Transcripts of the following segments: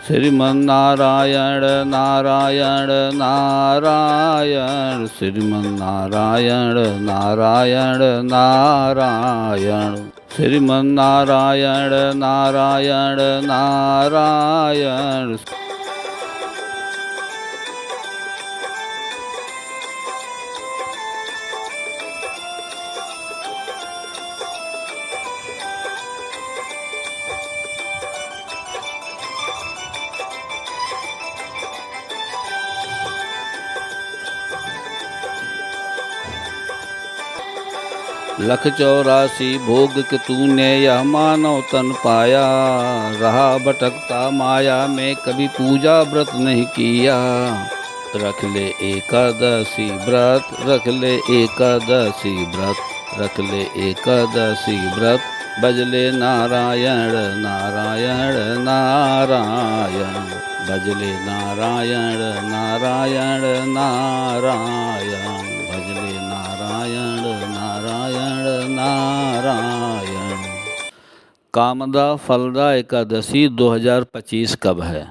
श्रीमन्नारायण नारायण नारायण, श्रीमन्नारायण नारायण नारायण, श्रीमन्नारायण नारायण नारायण। लख 84 भोग के तूने यह मानव तन पाया, रहा भटकता माया में कभी पूजा व्रत नहीं किया। रख ले एकादशी व्रत, रख ले एकादशी व्रत, रख ले एकादशी व्रत, भजले नारायण नारायण नारायण, भजले नारायण नारायण नारायण, भजले नारायण नारायण नारायण। कामदा फलदा एकादशी 2025 कब है?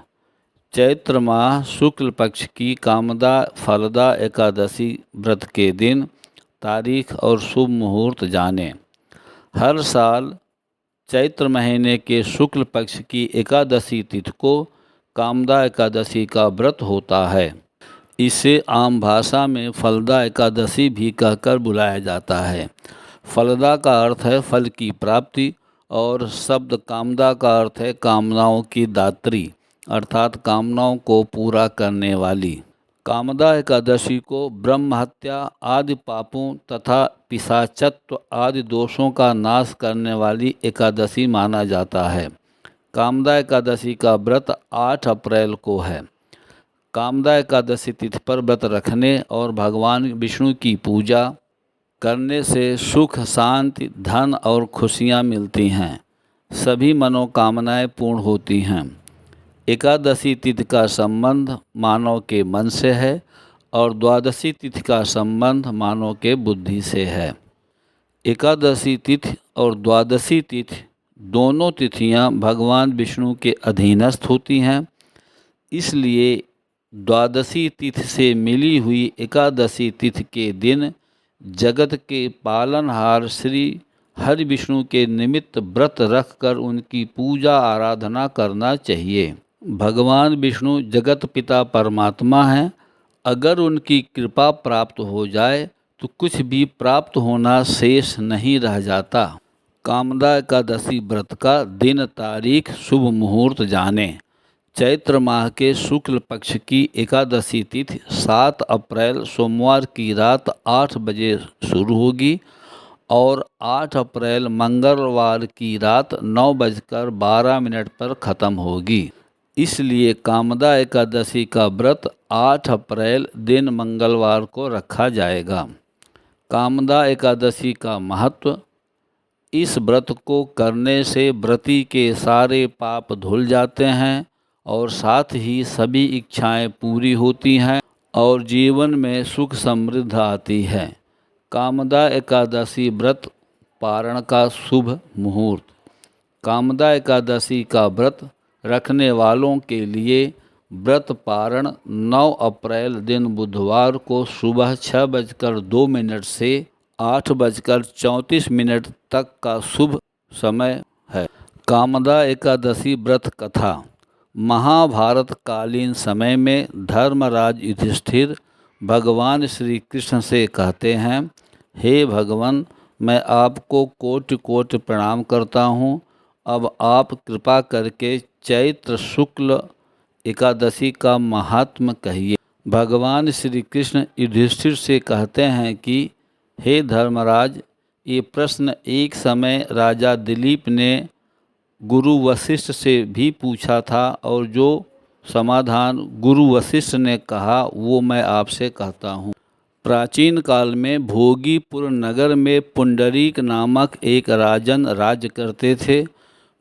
चैत्र माह शुक्ल पक्ष की कामदा फलदा एकादशी व्रत के दिन, तारीख और शुभ मुहूर्त जानें। हर साल चैत्र महीने के शुक्ल पक्ष की एकादशी तिथि को कामदा एकादशी का व्रत होता है। इसे आम भाषा में फलदा एकादशी भी कहकर बुलाया जाता है। फलदा का अर्थ है फल की प्राप्ति और शब्द कामदा का अर्थ है कामनाओं की दात्री, अर्थात कामनाओं को पूरा करने वाली। कामदा एकादशी को ब्रह्म हत्या आदि पापों तथा पिशाचत्व आदि दोषों का नाश करने वाली एकादशी माना जाता है। कामदा एकादशी का व्रत 8 अप्रैल को है। कामदा एकादशी तिथि पर व्रत रखने और भगवान विष्णु की पूजा करने से सुख, शांति, धन और खुशियाँ मिलती हैं। सभी मनोकामनाएं पूर्ण होती हैं। एकादशी तिथि का संबंध मानव के मन से है और द्वादशी तिथि का संबंध मानव के बुद्धि से है। एकादशी तिथि और द्वादशी तिथि दोनों तिथियां भगवान विष्णु के अधीनस्थ होती हैं। इसलिए द्वादशी तिथि से मिली हुई एकादशी तिथि के दिन जगत के पालनहार श्री हरि विष्णु के निमित्त व्रत रखकर उनकी पूजा आराधना करना चाहिए। भगवान विष्णु जगत पिता परमात्मा हैं। अगर उनकी कृपा प्राप्त हो जाए तो कुछ भी प्राप्त होना शेष नहीं रह जाता। कामदा एकादशी व्रत का दिन, तारीख, शुभ मुहूर्त जानें। चैत्र माह के शुक्ल पक्ष की एकादशी तिथि 7 अप्रैल सोमवार की रात 8 बजे शुरू होगी और 8 अप्रैल मंगलवार की रात 9:12 पर ख़त्म होगी। इसलिए कामदा एकादशी का व्रत 8 अप्रैल दिन मंगलवार को रखा जाएगा। कामदा एकादशी का महत्व। इस व्रत को करने से व्रती के सारे पाप धुल जाते हैं और साथ ही सभी इच्छाएं पूरी होती हैं और जीवन में सुख समृद्धि आती है। कामदा एकादशी व्रत पारण का शुभ मुहूर्त। कामदा एकादशी का व्रत रखने वालों के लिए व्रत पारण 9 अप्रैल दिन बुधवार को सुबह 6:02 से 8:34 तक का शुभ समय है। कामदा एकादशी व्रत कथा। महाभारत कालीन समय में धर्मराज युधिष्ठिर भगवान श्री कृष्ण से कहते हैं, हे भगवान, मैं आपको कोटि कोटि प्रणाम करता हूँ। अब आप कृपा करके चैत्र शुक्ल एकादशी का महात्म्य कहिए। भगवान श्री कृष्ण युधिष्ठिर से कहते हैं कि हे धर्मराज, ये प्रश्न एक समय राजा दिलीप ने गुरु वशिष्ठ से भी पूछा था और जो समाधान गुरु वशिष्ठ ने कहा वो मैं आपसे कहता हूँ। प्राचीन काल में भोगीपुर नगर में पुंडरीक नामक एक राजन राज्य करते थे।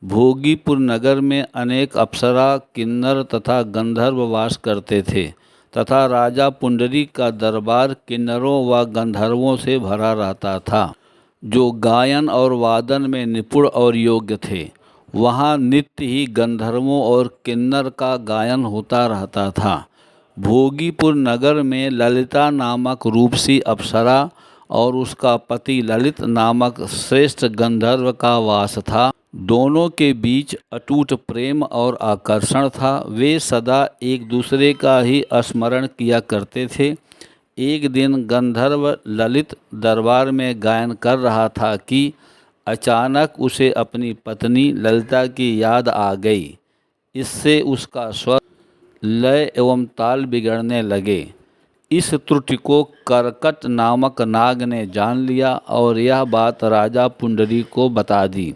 भोगीपुर नगर में अनेक अप्सरा, किन्नर तथा गंधर्व वास करते थे तथा राजा पुंडरीक का दरबार किन्नरों व गंधर्वों से भरा रहता था, जो गायन और वादन में निपुण और योग्य थे। वहाँ नित्य ही गंधर्वों और किन्नर का गायन होता रहता था। भोगीपुर नगर में ललिता नामक रूपसी अप्सरा और उसका पति ललित नामक श्रेष्ठ गंधर्व का वास था। दोनों के बीच अटूट प्रेम और आकर्षण था। वे सदा एक दूसरे का ही स्मरण किया करते थे। एक दिन गंधर्व ललित दरबार में गायन कर रहा था कि अचानक उसे अपनी पत्नी ललिता की याद आ गई। इससे उसका स्वर, लय एवं ताल बिगड़ने लगे। इस त्रुटि को करकट नामक नाग ने जान लिया और यह बात राजा पुंडरीक को बता दी।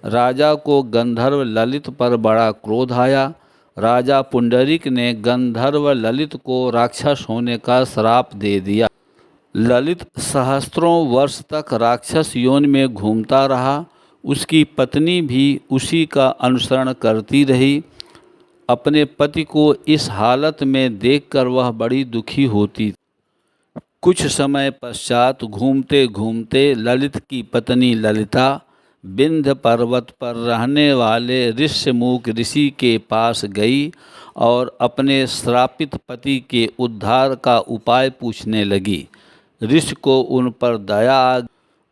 राजा को गंधर्व ललित पर बड़ा क्रोध आया। राजा पुंडरीक ने गंधर्व ललित को राक्षस होने का श्राप दे दिया। ललित सहस्त्रों वर्ष तक राक्षस योनि में घूमता रहा। उसकी पत्नी भी उसी का अनुसरण करती रही। अपने पति को इस हालत में देखकर वह बड़ी दुखी होती। कुछ समय पश्चात घूमते घूमते ललित की पत्नी ललिता विंध्य पर्वत पर रहने वाले ऋष्यमुख ऋषि के पास गई और अपने श्रापित पति के उद्धार का उपाय पूछने लगी। ऋषि को उन पर दया आ गई।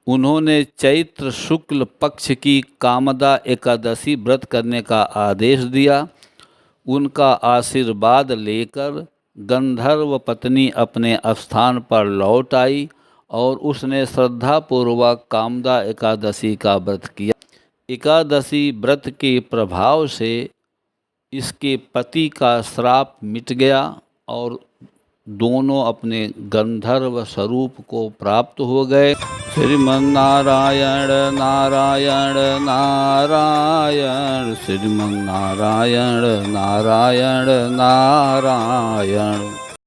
उन्होंने चैत्र शुक्ल पक्ष की कामदा एकादशी व्रत करने का आदेश दिया। उनका आशीर्वाद लेकर गंधर्व पत्नी अपने स्थान पर लौट आई और उसने श्रद्धापूर्वक कामदा एकादशी का व्रत किया। एकादशी व्रत के प्रभाव से इसके पति का श्राप मिट गया और दोनों अपने गंधर्व स्वरूप को प्राप्त हो गए। श्रीमन्नारायण नारायण नारायण, श्रीमन्नारायण नारायण नारायण।